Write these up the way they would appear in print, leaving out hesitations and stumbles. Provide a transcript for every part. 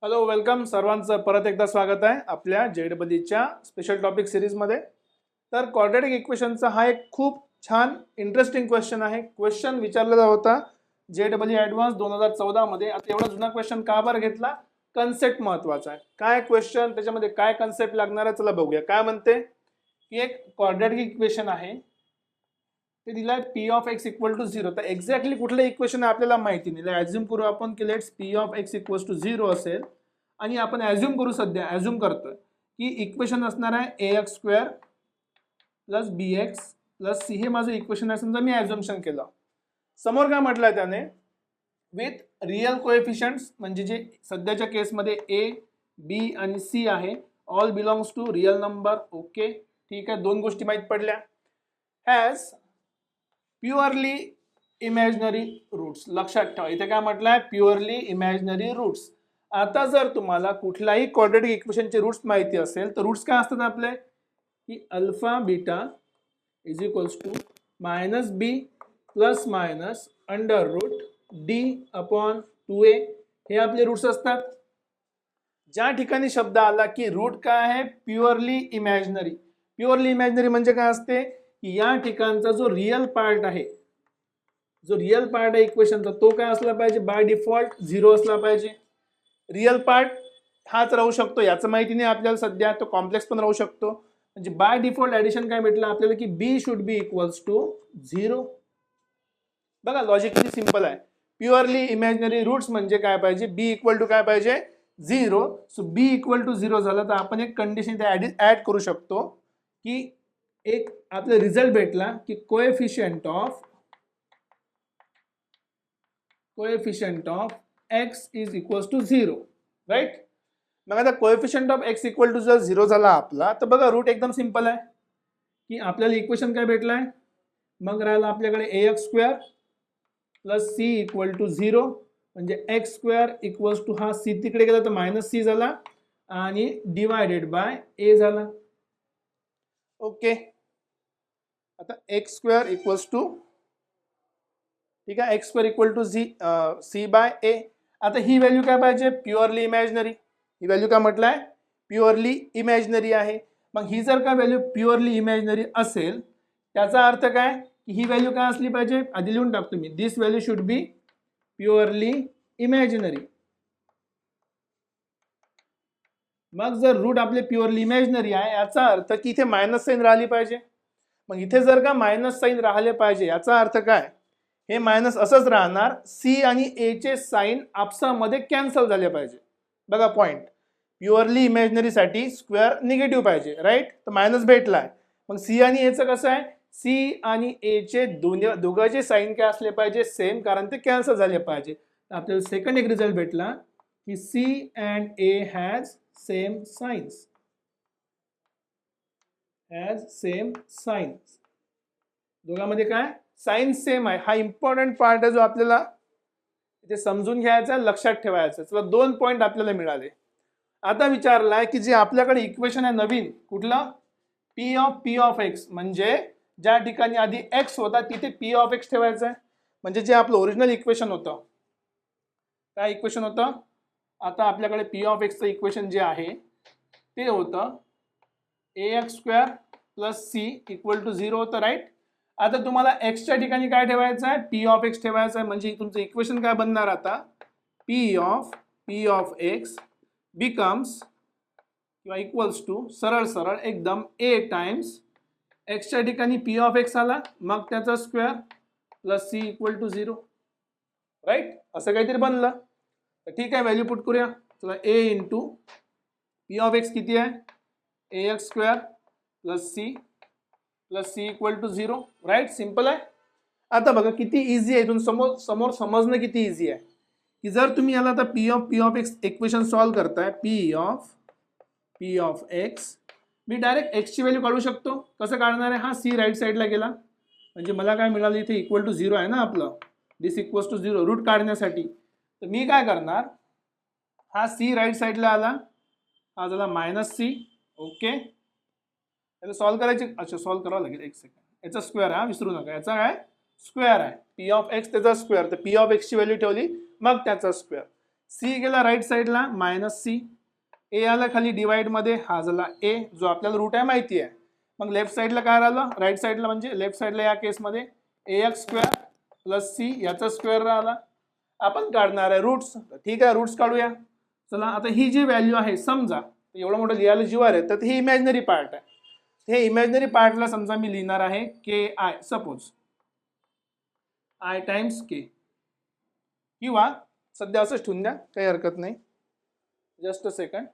Hello welcome सर्वांचं परत एकदा स्वागत आहे आपल्या जेडबलीच्या स्पेशल टॉपिक सिरीजमध्ये. तर क्वाड्रॅटिक इक्वेशनचा हा एक खूप छान इंटरेस्टिंग क्वेश्चन आहे. क्वेश्चन विचारलेला होता जेडबली ॲडव्हान्स 2014 मध्ये. आता एवढा जुना क्वेश्चन का बरं घेतला? कन्सेप्ट महत्वाचा आहे. काय क्वेश्चन, त्याच्यामध्ये काय कन्सेप्ट लागणार आहे, चला बघूया. काय म्हणते की एक क्वाड्रॅटिक इक्वेशन आहे, ते दिलं आहे P of X equal to 0. तर एक्झॅक्टली कुठलं इक्वेशन आहे आपल्याला माहिती नाही. ॲझ्युम करू आपण की let's P of X equal to 0 असेल आणि आपण ॲझ्युम करू, सध्या ॲझ्युम करतोय की इक्वेशन असणार आहे a x square plus B x plus C. हे माझं इक्वेशन आहे. समजा मी ॲझ्युम्शन केलं. समोर काय म्हटलं आहे त्याने, विथ रिअल कोएफिशियंट्स, म्हणजे जे सध्याच्या केसमध्ये ए बी आणि सी आहे, all belongs to real number. Okay, ठीक आहे, दोन गोष्टी माहीत पडल्या. Has purely imaginary roots. लक्षात ठेवा, इथे काय म्हटलं आहे, प्युअरली इमॅजिनरी रूट्स. आता जर तुम्हाला कुठल्याही क्वाड्रॅटिक इक्वेशनचे रूट्स माहिती असेल तर रूट्स काय असतात आपले, की alpha beta is equals to minus B plus minus under root D upon 2a. हे आपले रूट्स असतात. ज्या ठिकाणी शब्द आला की रूट काय आहे, प्युअरली इमॅजिनरी. प्युअरली इमॅजिनरी म्हणजे काय असते की या ठिकाणचा जो रिअल पार्ट आहे, जो रिअल पार्ट आहे इक्वेशनचा, तो काय असला पाहिजे, बाय डिफॉल्ट 0 असला पाहिजे. रिअल पार्ट हाच राहू शकतो, याचं माहिती नाही आपल्याला सध्या, तो कॉम्प्लेक्स पण राहू शकतो. म्हणजे बाय डिफॉल्ट ऍडिशन काय भेटलं आपल्याला की बी शुड बी इक्वल्स टू 0. बघा लॉजिक किती सिंपल आहे. प्युअरली इमॅजिनरी रूट्स म्हणजे काय पाहिजे, बी इक्वल टू काय पाहिजे, 0. सो बी इक्वल टू 0 झालं तर आपण एक कंडिशन इथे ऍड करू शकतो की एक आपला रिझल्ट भेटला की coefficient of X is equals to 0, right. मग आता coefficient of X equal to जर 0 झाला आपला, तर बघा रूट एकदम सिंपल आहे की आपल्याला इक्वेशन काय भेटलाय, मग राहिला आपल्याकडे a x square plus C equal to 0, म्हणजे एक्स स्क्वेअर इक्वल्स टू हा सी तिकडे गेला तर मायनस सी झाला आणि डिवायडेड बाय ए झाला. ओके, आता एक्स स्क्वेअर इक्वल्स टू, ठीक आहे, x square equal to c by a. आता ही व्हॅल्यू काय पाहिजे, प्युअरली इमॅजिनरी. ही व्हॅल्यू काय म्हटलंय, प्युअरली इमॅजिनरी आहे. मग ही जर का व्हॅल्यू प्युअरली इमॅजिनरी असेल, त्याचा अर्थ काय की ही व्हॅल्यू काय असली पाहिजे, आधी लिहून टाकतो मी, this value should be purely imaginary. मग जर रूट आपले प्युअरली इमॅजिनरी आहे, याचा अर्थ की इथे मायनस साईन राहिली पाहिजे. मग इथे जर का मायनस साईन राहिले पाहिजे, याचा अर्थ काय, हे मायनस असंच राहणार, सी आणि ए चे साईन आपसामध्ये कॅन्सल झाले पाहिजे. बघा पॉइंट, प्युअरली इमॅजिनरी साठी स्क्वेअर निगेटिव्ह पाहिजे, राईट, तर मायनस भेटलाय. मग सी आणि एचं कसं आहे, सी आणि ए चे दोघांचे साईन काय असले पाहिजे, सेम, कारण ते कॅन्सल झाले पाहिजे. आपल्याला सेकंड एक रिझल्ट भेटला की C and A has same signs. दोघांमध्ये काय, सायन्स सेम आहे. हा इम्पॉर्टंट पार्ट आहे जो आपल्याला इथे समजून घ्यायचा, लक्षात ठेवायचा. चला, 2 पॉईंट आपल्याला मिळाले. आता विचारलाय की जे आपल्याकडे इक्वेशन आहे नवीन, कुठलं, पी ऑफ एक्स, म्हणजे ज्या ठिकाणी आधी एक्स होता तिथे पी ऑफ एक्स ठेवायचं आहे. म्हणजे जे आपलं ओरिजिनल इक्वेशन होतं, काय इक्वेशन होतं, आता आपल्याकडे पी ऑफ एक्सचं इक्वेशन जे आहे ते होतं a x square plus C equal to 0 होतं, राईट. आता तुम्हाला एक्सच्या ठिकाणी काय ठेवायचं आहे, पी ऑफ एक्स ठेवायचं आहे. म्हणजे तुमचं इक्वेशन काय बनणार आता, पी ऑफ एक्स बिकम्स किंवा इक्वल्स टू, सरळ सरळ एकदम, ए टाइम्स एक्सच्या ठिकाणी पी ऑफ एक्स आला, मग त्याचा square plus C equal to 0, right. असं काहीतरी बनलं. तर ठीक आहे, व्हॅल्यू पुट करूया. चला, a into p of x किती आहे, a x square plus C equal to 0, right. Simple आहे. आता बघा किती इझी आहे, इथून समोर समजणं किती इझी आहे की जर तुम्ही याला आता p of x equation solve करताय, पी ऑफ एक्स, मी डायरेक्ट एक्सची व्हॅल्यू काढू शकतो. कसं काढणार आहे, हा सी राईट साईडला गेला, म्हणजे मला काय मिळालं, इथे इक्वल टू 0 आहे ना आपलं, दिस इक्वल्स टू 0, रूट काढण्यासाठी. तर मी काय करणार, हा सी राईट साईडला आला, हा झाला मायनस सी. ओके, याला सॉल्व्ह करायचे, अच्छा सॉल्व्ह करावं लागेल, एक सेकंड. याचा स्क्वेअर, हा विसरू नका, याचा काय स्क्वेअर आहे, पी ऑफ एक्स त्याचा स्क्वेअर. तर पी ऑफ एक्सची व्हॅल्यू ठेवली, मग त्याचा स्क्वेअर. सी गेला राईट साईडला मायनस सी, ए आला खाली डिवाइडमध्ये, हा झाला ए जो आपल्याला रूट आहे माहिती आहे. मग लेफ्ट साईडला काय राहिलं, राईट साईडला म्हणजे लेफ्ट साईडला या केसमध्ये ए एक्स स्क्वेअर प्लस सी याचा स्क्वेअर राहिला. आपण काढणार आहे रूट्स, ठीक आहे रूट्स काढूया. चला आता ही जी व्हॅल्यू आहे समजा एवढं मोठं लिहायला जीवार आहे तर हे इमॅजिनरी पार्ट आहे. हे इमॅजिनरी पार्टला समजा मी लिहिणार आहे के आय, सपोज आय टाइम्स के, किंवा सध्या असंच ठेवून द्या काही हरकत नाही. Just a second.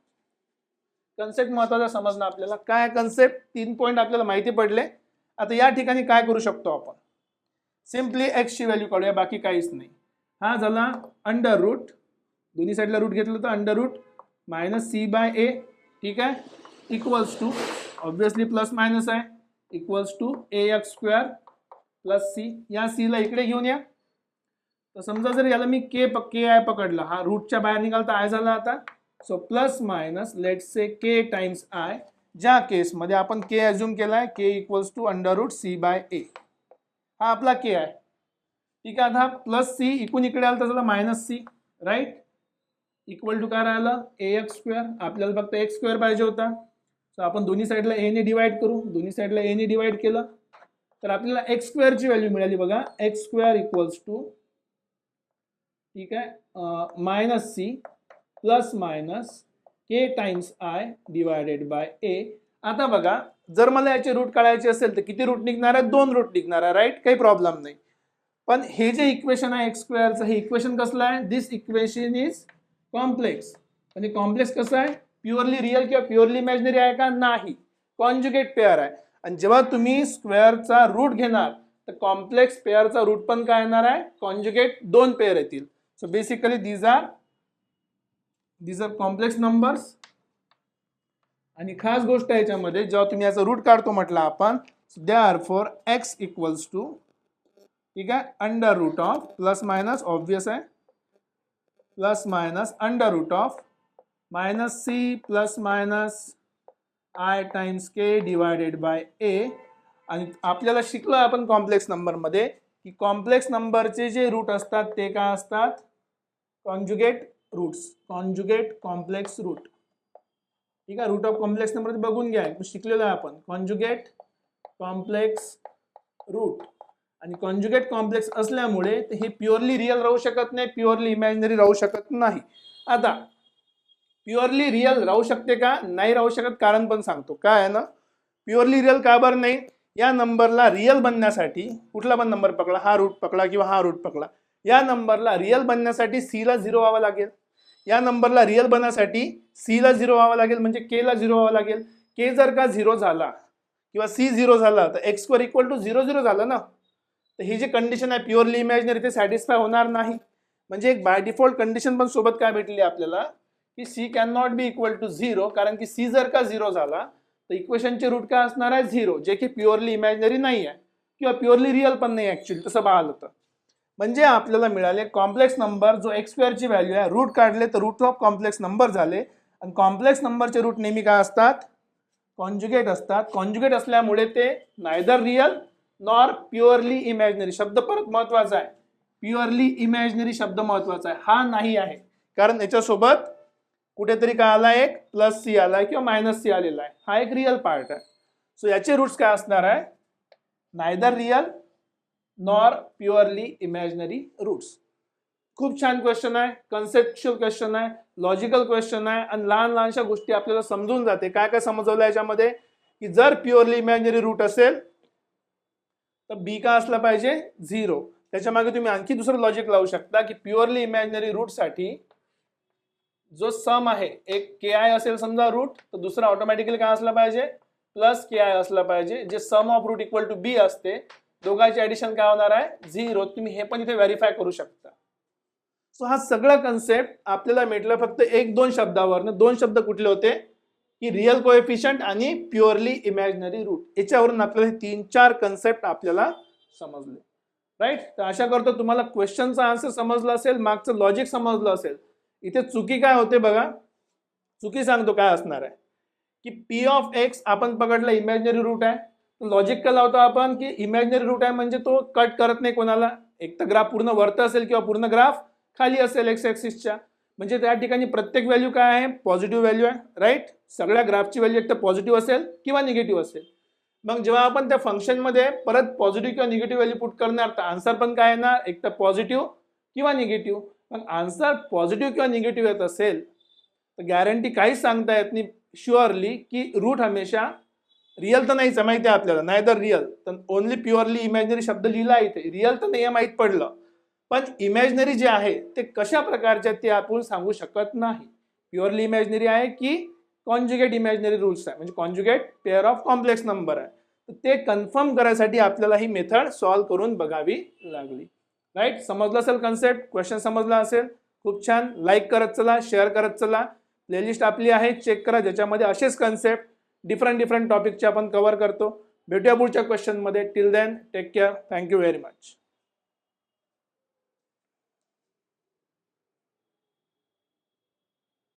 कन्सेप्ट महत्वाचा समजणं आपल्याला. काय कन्सेप्ट, 3 पॉईंट आपल्याला माहिती पडले. आता या ठिकाणी काय करू शकतो आपण, सिम्पली एक्स ची व्हॅल्यू काढूया, बाकी काहीच नाही. हा झाला अंडर रूट, दोन्ही साईडला रूट घेतलं तर under root minus c by a, ठीक आहे, equals to obviously plus minus आहे, equals to a x square plus c. या सी ला इकडे घेऊन या. तर समजा जर याला मी के आय पकडला, हा रूटच्या बाहेर निघाला तर आय झाला आता. So plus minus let say k times i, ज्या केसमध्ये आपण के अज्युम केलाय k equals to under root c by a, हा आपला के आहे, ठीक आहे. आता प्लस सी इकून इकडे आला तर झाला minus C, right, equal to काय राहिलं ए एक्स स्क्वेअर. आपल्याला फक्त एक्स स्क्वेअर पाहिजे होता, तर आपण दोन्ही साईडला ए ने डिवाइड करू. दोन्ही साईडला ए ने डिवाइड केलं तर आपल्याला एक्स स्क्वेअरची व्हॅल्यू मिळाली बघा, एक्स स्क्वेअर इक्वल्स टू, ठीक आहे, minus c plus minus k times i divided by a. आता बघा जर मला याचे रूट काढायचे असेल तर किती रूट निघणार आहे, 2 रूट निघणार आहे, राईट, काही प्रॉब्लेम नाही. पण हे जे इक्वेशन आहे एक्स स्क्वेअरचं, हे इक्वेशन कसलं आहे, दिस इक्वेशन इज कॉम्प्लेक्स. म्हणजे कॉम्प्लेक्स कसं आहे, प्युअरली रिअल किंवा प्युअरली इमॅजिनरी आहे का, नाही, कॉन्जुगेट पेअर आहे. आणि जेव्हा तुम्ही स्क्वेअरचा रूट घेणार तर कॉम्प्लेक्स पेअरचा रूट पण काय येणार आहे, कॉन्जुगेट 2 पेअर येतील. So basically these are complex numbers. आणि खास गोष्ट याच्यामध्ये जेव्हा तुम्ही याचा रूट काढतो म्हटलं आपण, देअरफॉर एक्स इक्वल्स टू, ठीक आहे, under root of plus minus obvious आहे, plus minus under root of minus c plus minus i times k divided by a. आणि आपल्याला शिकलो आपण कॉम्प्लेक्स नंबरमध्ये की कॉम्प्लेक्स नंबरचे जे रूट असतात ते काय असतात, conjugate roots, conjugate complex root, ठीक आहे. रूट ऑफ कॉम्प्लेक्स नंबर बघून घ्या, शिकलेलो आहे आपण कॉन्जुगेट कॉम्प्लेक्स रूट. आणि कॉन्जुगेट कॉम्प्लेक्स असल्यामुळे हे प्युअरली रिअल राहू शकत नाही, प्युअरली इमॅजिनरी राहू शकत नाही. आता प्युअरली रिअल राहू शकते का, नाही राहू शकत, कारण पण सांगतो. काय आहे ना, प्युअरली रिअल का बरं नाही, या नंबरला रिअल बनण्यासाठी कुठला पण नंबर पकडा, हा रूट पकडा किंवा हा रूट पकडा, या नंबरला रिअल बनण्यासाठी सी ला 0 व्हावं लागेल. या नंबरला रिअल बनण्यासाठी सी ला 0 व्हावं लागेल, म्हणजे के ला 0 व्हावं लागेल. के जर का 0 झाला किंवा सी 0 झाला तर एक्स स्क्वेअर इक्वल टू 0 0 झालं ना. तर ही जी कंडिशन आहे प्युअरली इमॅजिनरी ते सॅटिस्फाय होणार नाही. म्हणजे एक बाय डिफॉल्ट कंडिशन पण सोबत काय भेटली आपल्याला की C can not be equal to 0, कारण की सी जर का 0 झाला तर इक्वेशनचे रूट काय असणार आहे 0, जे की प्युअरली इमॅजिनरी नाही आहे किंवा प्युअरली रिअल पण नाही ऍक्च्युअली, तसं पाहिलं तर. म्हणजे आपल्याला मिळाले कॉम्प्लेक्स नंबर जो एक्स स्क्वेअरची व्हॅल्यू आहे, रूट काढले तर रूट ऑफ कॉम्प्लेक्स नंबर झाले. आणि कॉम्प्लेक्स नंबरचे रूट नेहमी काय असतात, कॉन्जुगेट असतात. कॉन्जुगेट असल्यामुळे ते neither real nor purely imaginary. शब्द परत महत्वाचा आहे, प्युअरली इमॅजिनरी शब्द महत्वाचा आहे, हा नाही आहे, कारण याच्यासोबत कुठेतरी काय आला, एक प्लस सी आलाय किंवा मायनस सी आलेला आहे, हा एक रिअल पार्ट आहे. सो याचे रूट्स काय असणार आहे, neither real nor purely imaginary roots. खूप छान क्वेश्चन आहे, कन्सेप्च्युअल क्वेश्चन आहे, लॉजिकल क्वेश्चन आहे, आणि लहान लहानशा गोष्टी आपल्याला समजून जाते. काय काय समजवलं याच्यामध्ये की जर प्युअरली इमॅजिनरी रूट असेल तर बी का असला पाहिजे 0. त्याच्या मागे तुम्ही आणखी दुसरं लॉजिक लावू शकता की प्युअरली इमॅजिनरी रूट साठी जो सम आहे, एक के आय असेल समजा रूट, तर दुसरा ऑटोमॅटिकली काय असला पाहिजे, प्लस के आय असला पाहिजे, जे सम of route equal to be असते. दोघांचे ऍडिशन काय होणार आहे 0. तुम्ही हे पण इथे व्हेरीफाय करू शकता. सो हा सगळा कन्सेप्ट आपल्याला भेटला फक्त 1-2 शब्दावर. 2 शब्द कुठले होते की रिअल कोएफिशियंट आणि प्युअरली इमॅजिनरी रूट. याच्यावरून आपल्याला 3-4 कन्सेप्ट आपल्याला समजले, राईट. तर आशा करतो तुम्हाला क्वेश्चनचा आन्सर समजला असेल, मागचं लॉजिक समजलं असेल. इथे चुकी काय होते बघा, चुकी सांगतो काय असणार आहे की पी ऑफ एक्स आपण पकडला इमॅजिनरी रूट आहे. लॉजिक का लावतो आपण की इमॅजिनरी रूट आहे म्हणजे तो कट करत नाही कोणाला, एक तर ग्राफ पूर्ण वरती असेल किंवा पूर्ण ग्राफ खाली असेल एक्स ऍक्सिसच्या. म्हणजे त्या ठिकाणी प्रत्येक व्हॅल्यू काय आहे, पॉझिटिव्ह व्हॅल्यू आहे, राईट. सगळ्या ग्राफची व्हॅल्यू एक तर पॉझिटिव्ह असेल किंवा निगेटिव्ह असेल. मग जेव्हा आपण त्या फंक्शनमध्ये परत पॉझिटिव्ह किंवा निगेटिव्ह व्हॅल्यू पुट करणार तर आन्सर पण काय येणार, एक तर पॉझिटिव्ह किंवा निगेटिव्ह. मग आन्सर पॉझिटिव्ह किंवा निगेटिव्ह येत असेल तर गॅरंटी काहीच सांगता येत नाही शुअरली की रूट हमेशा रिअल तर नाहीच माहिती आहे आपल्याला, नाही तर रिअल तर ओनली प्युअरली इमॅजिनरी शब्द लिहिला इथे, रिअल तर नाही माहीत पडलं. पण इमॅजिनरी जे आहे ते कशा प्रकारचे ते आपण सांगू शकत नाही. प्युअरली इमॅजिनरी आहे की कॉन्जुगेट इमॅजिनरी रूल्स आहे, म्हणजे conjugate pair of complex number आहे. तर ते कन्फर्म करायसाठी आपल्याला ही मेथड सॉल्व्ह करून बघावी लागली. राईट. समजलं असेल कन्सेप्ट, क्वेश्चन समजला असेल. खूप छान. लाईक करत चला, शेअर करत चला. प्लेलिस्ट आपली आहे, चेक करा, ज्याच्यामध्ये असेच कन्सेप्ट डिफरंट टॉपिकचे आपण कव्हर करतो. भेटूया पुढच्या क्वेश्चनमध्ये. Till then take care. Thank you very much.